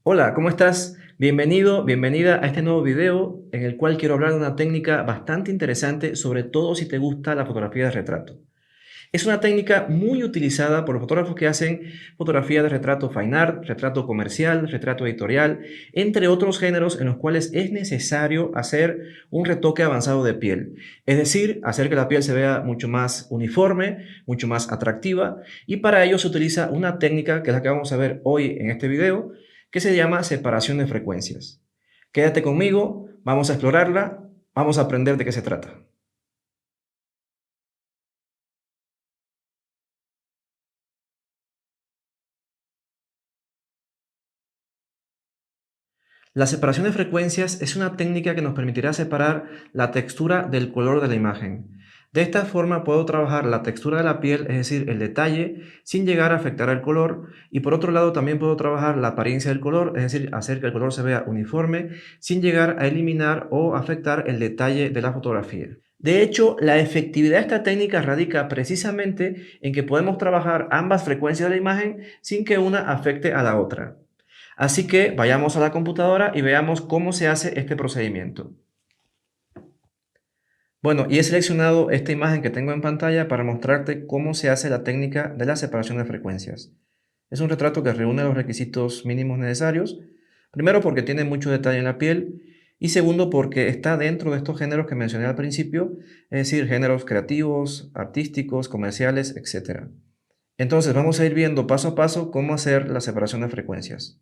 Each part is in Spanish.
Hola, ¿cómo estás? Bienvenido, bienvenida a este nuevo video en el cual quiero hablar de una técnica bastante interesante, sobre todo si te gusta la fotografía de retrato. Es una técnica muy utilizada por los fotógrafos que hacen fotografía de retrato fine art, retrato comercial, retrato editorial, entre otros géneros en los cuales es necesario hacer un retoque avanzado de piel. Es decir, hacer que la piel se vea mucho más uniforme, mucho más atractiva, y para ello se utiliza una técnica que es la que vamos a ver hoy en este video, que se llama separación de frecuencias. Quédate conmigo, vamos a explorarla, vamos a aprender de qué se trata. La separación de frecuencias es una técnica que nos permitirá separar la textura del color de la imagen. De esta forma puedo trabajar la textura de la piel, es decir, el detalle, sin llegar a afectar el color, y por otro lado también puedo trabajar la apariencia del color, es decir, hacer que el color se vea uniforme, sin llegar a eliminar o afectar el detalle de la fotografía. De hecho, la efectividad de esta técnica radica precisamente en que podemos trabajar ambas frecuencias de la imagen sin que una afecte a la otra. Así que vayamos a la computadora y veamos cómo se hace este procedimiento. Bueno, y he seleccionado esta imagen que tengo en pantalla para mostrarte cómo se hace la técnica de la separación de frecuencias. Es un retrato que reúne los requisitos mínimos necesarios. Primero, porque tiene mucho detalle en la piel, y segundo, porque está dentro de estos géneros que mencioné al principio, es decir, géneros creativos, artísticos, comerciales, etc. Entonces vamos a ir viendo paso a paso cómo hacer la separación de frecuencias.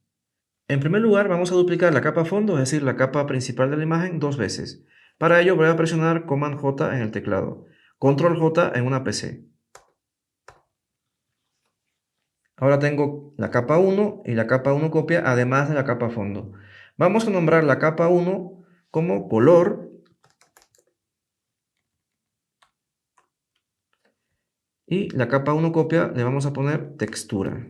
En primer lugar, vamos a duplicar la capa fondo, es decir, la capa principal de la imagen, dos veces. Para ello voy a presionar Command J en el teclado, Control J en una PC. Ahora tengo la capa 1 y la capa 1 copia, además de la capa fondo. Vamos a nombrar la capa 1 como color y la capa 1 copia le vamos a poner textura.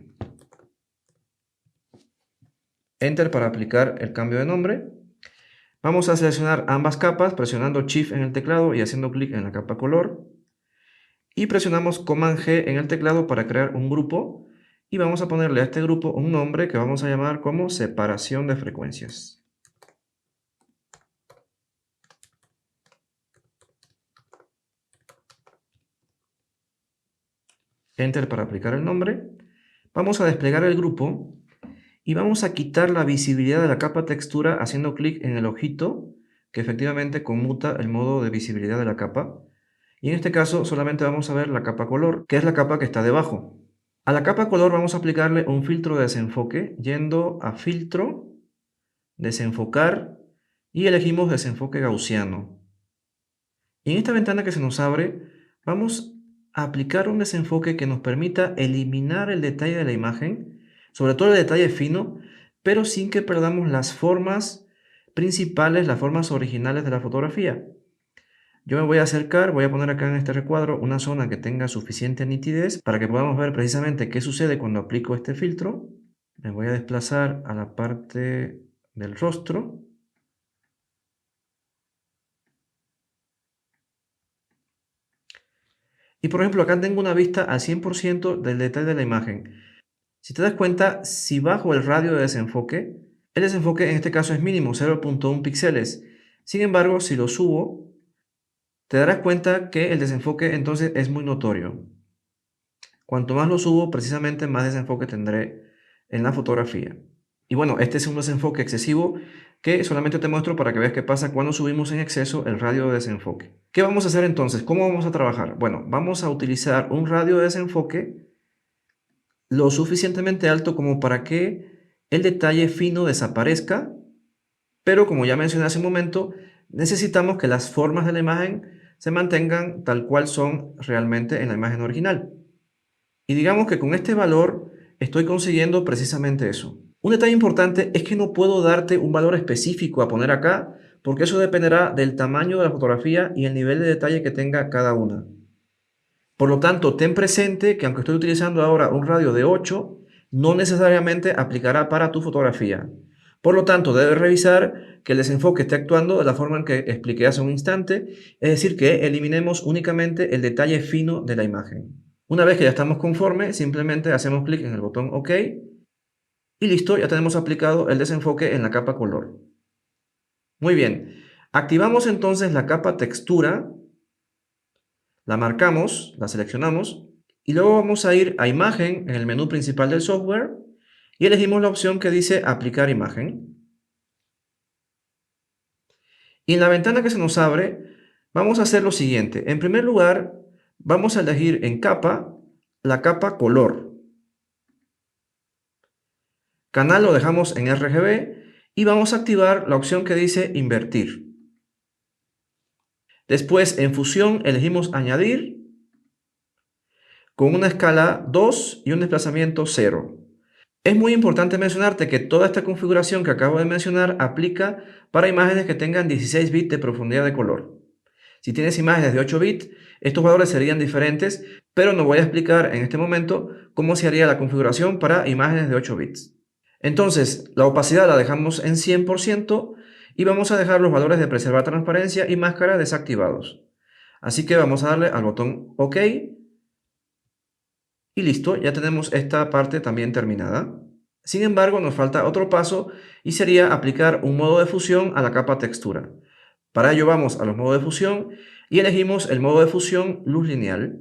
Enter para aplicar el cambio de nombre. Vamos a seleccionar ambas capas presionando Shift en el teclado y haciendo clic en la capa color. Y presionamos Command G en el teclado para crear un grupo, y vamos a ponerle a este grupo un nombre que vamos a llamar como separación de frecuencias. Enter para aplicar el nombre. Vamos a desplegar el grupo y vamos a quitar la visibilidad de la capa textura haciendo clic en el ojito que efectivamente conmuta el modo de visibilidad de la capa. Y en este caso solamente vamos a ver la capa color, que es la capa que está debajo. A la capa color vamos a aplicarle un filtro de desenfoque yendo a filtro, desenfocar, y elegimos desenfoque gaussiano. Y en esta ventana que se nos abre, vamos a aplicar un desenfoque que nos permita eliminar el detalle de la imagen, sobre todo el detalle fino, pero sin que perdamos las formas principales, las formas originales de la fotografía. Yo me voy a acercar, voy a poner acá en este recuadro una zona que tenga suficiente nitidez para que podamos ver precisamente qué sucede cuando aplico este filtro. Me voy a desplazar a la parte del rostro. Y por ejemplo, acá tengo una vista al 100% del detalle de la imagen. Si te das cuenta, si bajo el radio de desenfoque, el desenfoque en este caso es mínimo, 0.1 píxeles. Sin embargo, si lo subo, te darás cuenta que el desenfoque entonces es muy notorio. Cuanto más lo subo, precisamente más desenfoque tendré en la fotografía. Y bueno, este es un desenfoque excesivo que solamente te muestro para que veas qué pasa cuando subimos en exceso el radio de desenfoque. ¿Qué vamos a hacer entonces? ¿Cómo vamos a trabajar? Bueno, vamos a utilizar un radio de desenfoque lo suficientemente alto como para que el detalle fino desaparezca, pero como ya mencioné hace un momento, necesitamos que las formas de la imagen se mantengan tal cual son realmente en la imagen original. Y digamos que con este valor estoy consiguiendo precisamente eso. Un detalle importante es que no puedo darte un valor específico a poner acá, porque eso dependerá del tamaño de la fotografía y el nivel de detalle que tenga cada una. Por lo tanto, ten presente que aunque estoy utilizando ahora un radio de 8, no necesariamente aplicará para tu fotografía. Por lo tanto, debes revisar que el desenfoque esté actuando de la forma en que expliqué hace un instante, es decir, que eliminemos únicamente el detalle fino de la imagen. Una vez que ya estamos conformes, simplemente hacemos clic en el botón OK Y listo, ya tenemos aplicado el desenfoque en la capa color. Muy bien, activamos entonces la capa textura, la marcamos, la seleccionamos y luego vamos a ir a imagen en el menú principal del software y elegimos la opción que dice aplicar imagen. Y en la ventana que se nos abre, vamos a hacer lo siguiente. En primer lugar, vamos a elegir en capa la capa color. Canal lo dejamos en RGB y vamos a activar la opción que dice invertir. Después en fusión elegimos añadir con una escala 2 y un desplazamiento 0. Es muy importante mencionarte que toda esta configuración que acabo de mencionar aplica para imágenes que tengan 16 bits de profundidad de color. Si tienes imágenes de 8 bits, estos valores serían diferentes, pero no voy a explicar en este momento cómo se haría la configuración para imágenes de 8 bits. Entonces, la opacidad la dejamos en 100% y vamos a dejar los valores de preservar transparencia y máscara desactivados. Así que vamos a darle al botón OK y listo, ya tenemos esta parte también terminada. Sin embargo, nos falta otro paso y sería aplicar un modo de fusión a la capa textura. Para ello vamos a los modos de fusión y elegimos el modo de fusión luz lineal.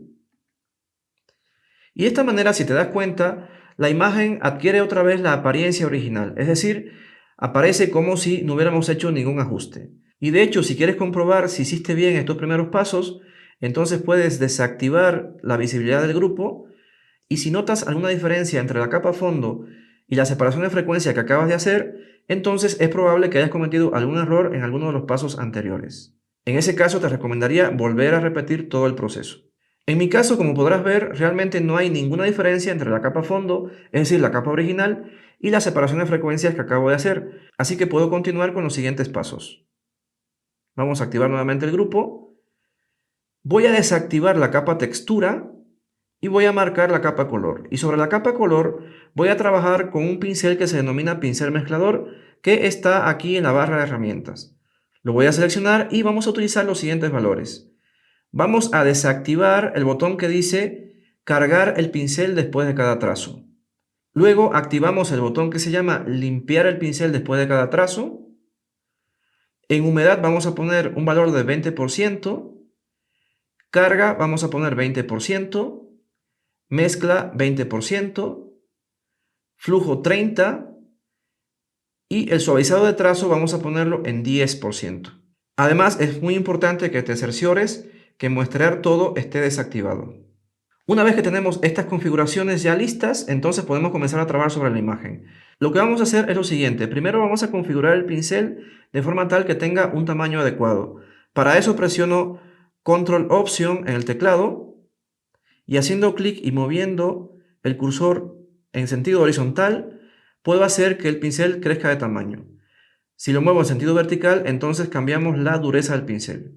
Y de esta manera, si te das cuenta, la imagen adquiere otra vez la apariencia original, es decir, aparece como si no hubiéramos hecho ningún ajuste. Y de hecho, si quieres comprobar si hiciste bien estos primeros pasos, entonces puedes desactivar la visibilidad del grupo y si notas alguna diferencia entre la capa fondo y la separación de frecuencia que acabas de hacer, entonces es probable que hayas cometido algún error en alguno de los pasos anteriores. En ese caso te recomendaría volver a repetir todo el proceso. En mi caso, como podrás ver, realmente no hay ninguna diferencia entre la capa fondo, es decir, la capa original, y la separación de frecuencias que acabo de hacer, así que puedo continuar con los siguientes pasos. Vamos a activar nuevamente el grupo. Voy a desactivar la capa textura y voy a marcar la capa color. Y sobre la capa color voy a trabajar con un pincel que se denomina pincel mezclador, que está aquí en la barra de herramientas. Lo voy a seleccionar y vamos a utilizar los siguientes valores. Vamos a desactivar el botón que dice cargar el pincel después de cada trazo. Luego activamos el botón que se llama limpiar el pincel después de cada trazo. En humedad vamos a poner un valor de 20%. Carga vamos a poner 20%. Mezcla 20%. Flujo 30%. Y el suavizado de trazo vamos a ponerlo en 10%. Además, es muy importante que te cerciores que muestrear todo esté desactivado. Una vez que tenemos estas configuraciones ya listas, entonces podemos comenzar a trabajar sobre la imagen. Lo que vamos a hacer es lo siguiente. Primero vamos a configurar el pincel de forma tal que tenga un tamaño adecuado. Para eso presiono Control Option en el teclado y haciendo clic y moviendo el cursor en sentido horizontal, puedo hacer que el pincel crezca de tamaño. Si lo muevo en sentido vertical, entonces cambiamos la dureza del pincel.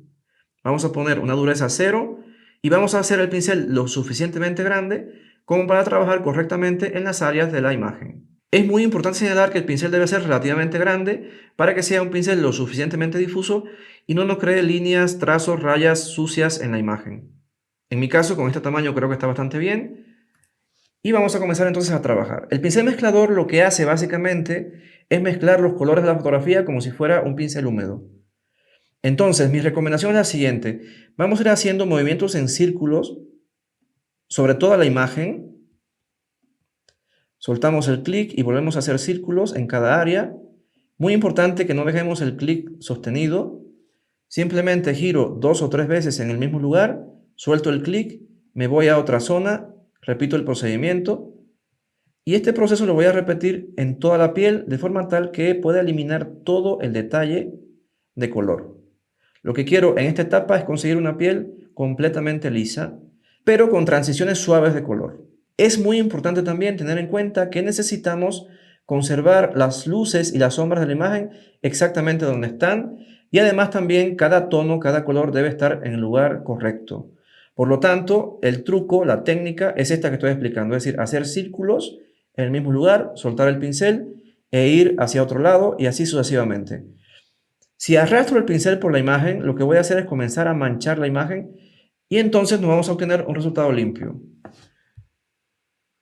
Vamos a poner una dureza 0 y vamos a hacer el pincel lo suficientemente grande como para trabajar correctamente en las áreas de la imagen. Es muy importante señalar que el pincel debe ser relativamente grande para que sea un pincel lo suficientemente difuso y no nos cree líneas, trazos, rayas sucias en la imagen. En mi caso, con este tamaño creo que está bastante bien. Y vamos a comenzar entonces a trabajar. El pincel mezclador lo que hace básicamente es mezclar los colores de la fotografía como si fuera un pincel húmedo. Entonces, mi recomendación es la siguiente. Vamos a ir haciendo movimientos en círculos sobre toda la imagen. Soltamos el clic y volvemos a hacer círculos en cada área. Muy importante que no dejemos el clic sostenido. Simplemente giro 2 o 3 veces en el mismo lugar, suelto el clic, me voy a otra zona, repito el procedimiento. Y este proceso lo voy a repetir en toda la piel de forma tal que pueda eliminar todo el detalle de color. Lo que quiero en esta etapa es conseguir una piel completamente lisa, pero con transiciones suaves de color. Es muy importante también tener en cuenta que necesitamos conservar las luces y las sombras de la imagen exactamente donde están y además también cada tono, cada color debe estar en el lugar correcto. Por lo tanto, el truco, la técnica es esta que estoy explicando, es decir, hacer círculos en el mismo lugar, soltar el pincel e ir hacia otro lado y así sucesivamente. Si arrastro el pincel por la imagen, lo que voy a hacer es comenzar a manchar la imagen y entonces nos vamos a obtener un resultado limpio.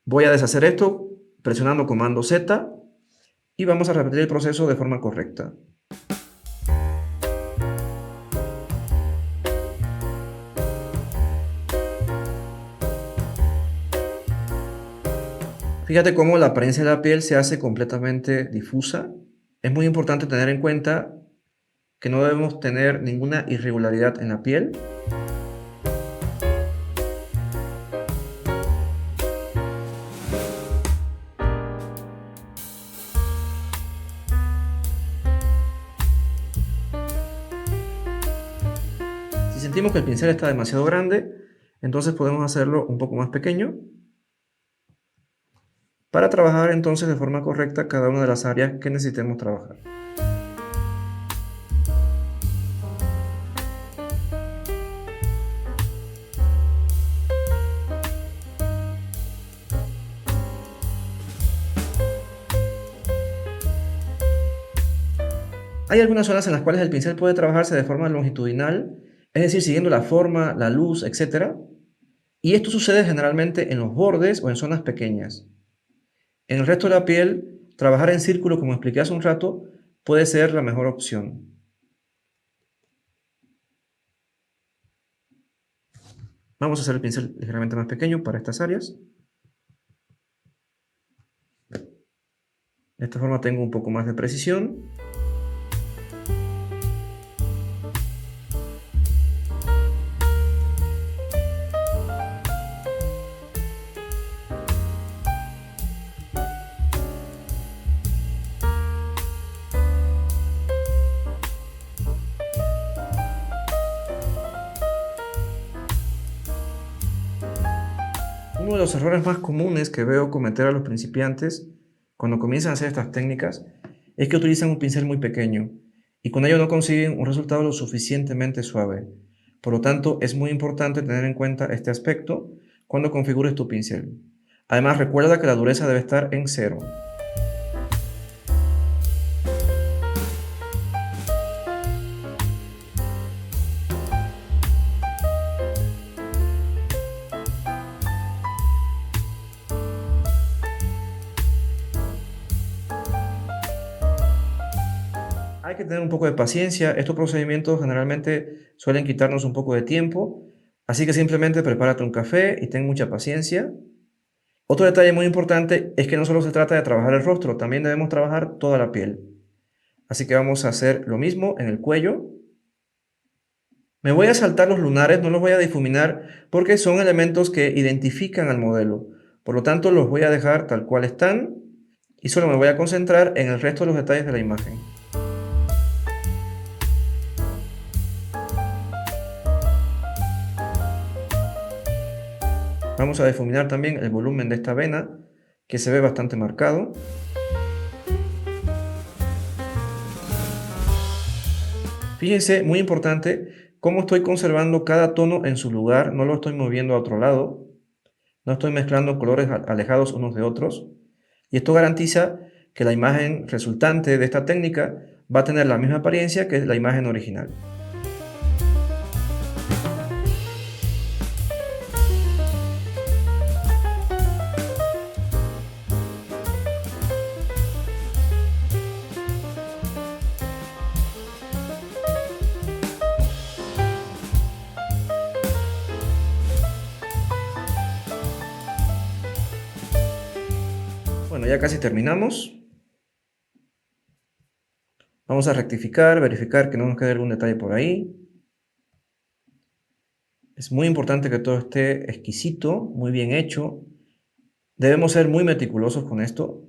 Voy a deshacer esto presionando comando Z y vamos a repetir el proceso de forma correcta. Fíjate cómo la apariencia de la piel se hace completamente difusa. Es muy importante tener en cuenta que no debemos tener ninguna irregularidad en la piel. Si sentimos que el pincel está demasiado grande, entonces podemos hacerlo un poco más pequeño para trabajar entonces de forma correcta cada una de las áreas que necesitemos trabajar. Hay algunas zonas en las cuales el pincel puede trabajarse de forma longitudinal, es decir, siguiendo la forma, la luz, etc. Y esto sucede generalmente en los bordes o en zonas pequeñas. En el resto de la piel, trabajar en círculo, como expliqué hace un rato, puede ser la mejor opción. Vamos a hacer el pincel ligeramente más pequeño para estas áreas. De esta forma tengo un poco más de precisión. Uno de los errores más comunes que veo cometer a los principiantes cuando comienzan a hacer estas técnicas es que utilizan un pincel muy pequeño y con ello no consiguen un resultado lo suficientemente suave. Por lo tanto, es muy importante tener en cuenta este aspecto cuando configures tu pincel. Además, recuerda que la dureza debe estar en 0. Hay que tener un poco de paciencia. Estos procedimientos generalmente suelen quitarnos un poco de tiempo, así que simplemente prepárate un café y ten mucha paciencia. Otro detalle muy importante es que no solo se trata de trabajar el rostro, también debemos trabajar toda la piel. Así que vamos a hacer lo mismo en el cuello. Me voy a saltar los lunares, no los voy a difuminar porque son elementos que identifican al modelo. Por lo tanto, los voy a dejar tal cual están y solo me voy a concentrar en el resto de los detalles de la imagen. Vamos a difuminar también el volumen de esta vena, que se ve bastante marcado. Fíjense, muy importante, cómo estoy conservando cada tono en su lugar, no lo estoy moviendo a otro lado, no estoy mezclando colores alejados unos de otros, y esto garantiza que la imagen resultante de esta técnica va a tener la misma apariencia que la imagen original. Bueno, ya casi terminamos. Vamos a rectificar, verificar que no nos quede algún detalle por ahí. Es muy importante que todo esté exquisito, muy bien hecho. Debemos ser muy meticulosos con esto.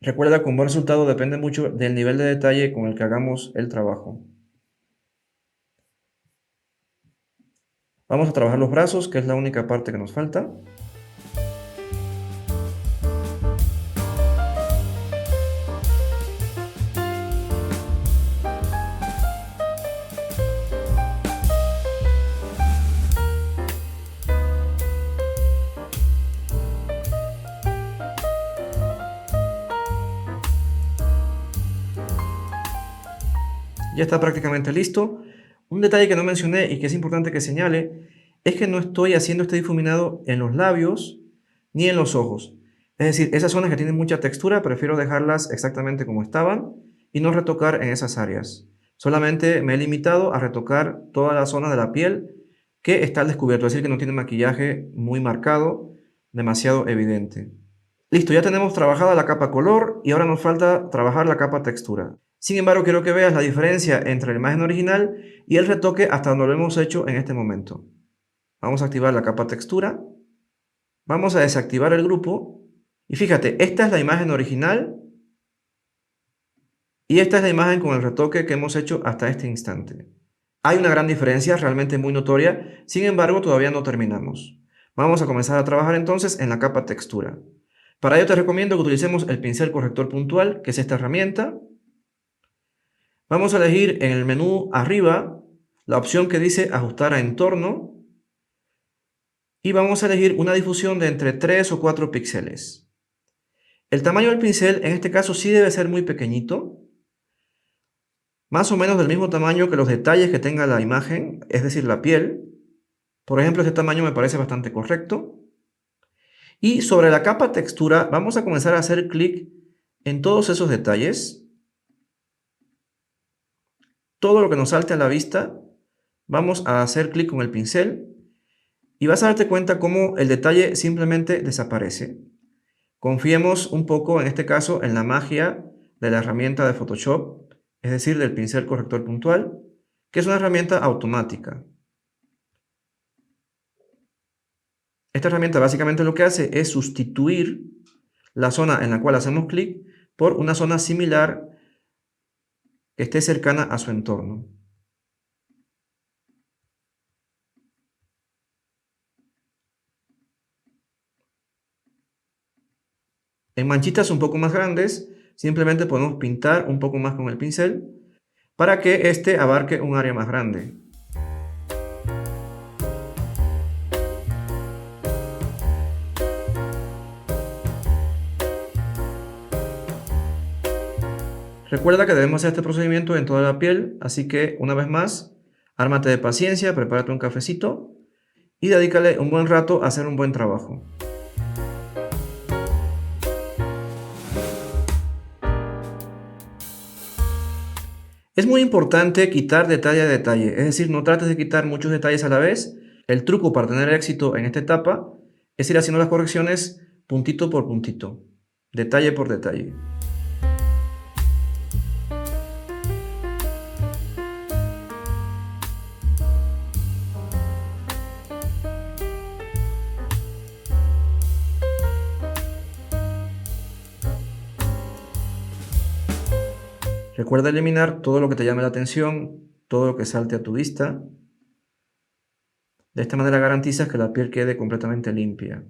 Recuerda que un buen resultado depende mucho del nivel de detalle con el que hagamos el trabajo. Vamos a trabajar los brazos, que es la única parte que nos falta. Ya está prácticamente listo. Un detalle que no mencioné y que es importante que señale es que no estoy haciendo este difuminado en los labios ni en los ojos. Es decir, esas zonas que tienen mucha textura, prefiero dejarlas exactamente como estaban y no retocar en esas áreas. Solamente me he limitado a retocar toda la zona de la piel que está al descubierto, es decir, que no tiene maquillaje muy marcado, demasiado evidente. Listo, ya tenemos trabajada la capa color y ahora nos falta trabajar la capa textura. Sin embargo, quiero que veas la diferencia entre la imagen original y el retoque hasta donde lo hemos hecho en este momento. Vamos a activar la capa textura, vamos a desactivar el grupo y fíjate, esta es la imagen original y esta es la imagen con el retoque que hemos hecho hasta este instante. Hay una gran diferencia, realmente muy notoria, sin embargo todavía no terminamos. Vamos a comenzar a trabajar entonces en la capa textura. Para ello te recomiendo que utilicemos el pincel corrector puntual, que es esta herramienta. Vamos a elegir en el menú arriba la opción que dice ajustar a entorno y vamos a elegir una difusión de entre 3 o 4 píxeles. El tamaño del pincel en este caso sí debe ser muy pequeñito, más o menos del mismo tamaño que los detalles que tenga la imagen, es decir, la piel. Por ejemplo, este tamaño me parece bastante correcto. Y sobre la capa textura vamos a comenzar a hacer clic en todos esos detalles. Todo lo que nos salte a la vista, vamos a hacer clic con el pincel y vas a darte cuenta cómo el detalle simplemente desaparece. Confiemos un poco, en este caso, en la magia de la herramienta de Photoshop, es decir, del pincel corrector puntual, que es una herramienta automática. Esta herramienta básicamente lo que hace es sustituir la zona en la cual hacemos clic por una zona similar que esté cercana a su entorno. En manchitas un poco más grandes, simplemente podemos pintar un poco más con el pincel para que éste abarque un área más grande. Recuerda que debemos hacer este procedimiento en toda la piel, así que una vez más, ármate de paciencia, prepárate un cafecito y dedícale un buen rato a hacer un buen trabajo. Es muy importante quitar detalle a detalle, es decir, no trates de quitar muchos detalles a la vez. El truco para tener éxito en esta etapa es ir haciendo las correcciones puntito por puntito, detalle por detalle. Recuerda eliminar todo lo que te llame la atención, todo lo que salte a tu vista. De esta manera garantizas que la piel quede completamente limpia.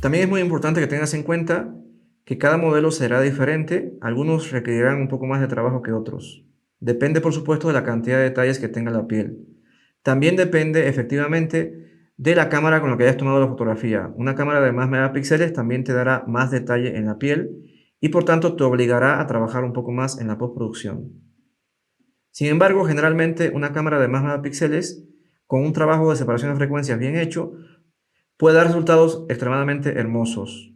También es muy importante que tengas en cuenta que cada modelo será diferente, algunos requerirán un poco más de trabajo que otros. Depende, por supuesto, de la cantidad de detalles que tenga la piel. También depende, efectivamente, de la cámara con la que hayas tomado la fotografía. Una cámara de más megapíxeles también te dará más detalle en la piel y por tanto te obligará a trabajar un poco más en la postproducción. Sin embargo, generalmente una cámara de más megapíxeles con un trabajo de separación de frecuencias bien hecho puede dar resultados extremadamente hermosos.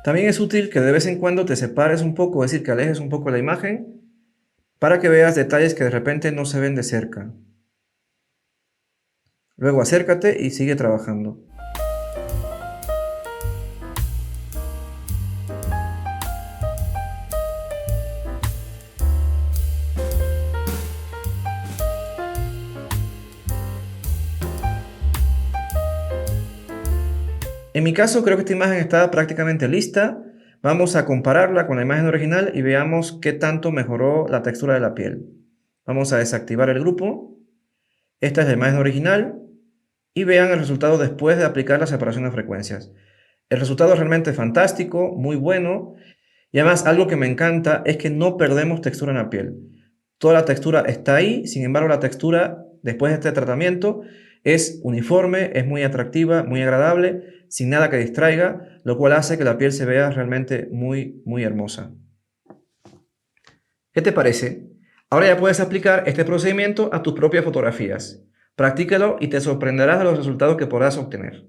También es útil que de vez en cuando te separes un poco, es decir, que alejes un poco la imagen para que veas detalles que de repente no se ven de cerca. Luego acércate y sigue trabajando. En mi caso creo que esta imagen está prácticamente lista. Vamos a compararla con la imagen original y veamos qué tanto mejoró la textura de la piel. Vamos a desactivar el grupo. Esta es la imagen original y vean el resultado después de aplicar la separación de frecuencias. El resultado es realmente fantástico, muy bueno y además algo que me encanta es que no perdemos textura en la piel. Toda la textura está ahí, sin embargo la textura después de este tratamiento Es uniforme, es muy atractiva, muy agradable, sin nada que distraiga, lo cual hace que la piel se vea realmente muy hermosa. ¿Qué te parece? Ahora ya puedes aplicar este procedimiento a tus propias fotografías. Practícalo y te sorprenderás de los resultados que podrás obtener.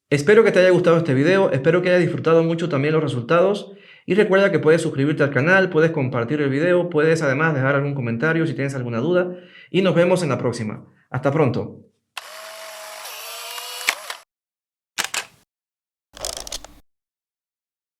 Espero que te haya gustado este video, espero que hayas disfrutado mucho también los resultados y recuerda que puedes suscribirte al canal, puedes compartir el video, puedes además dejar algún comentario si tienes alguna duda y nos vemos en la próxima. Hasta pronto.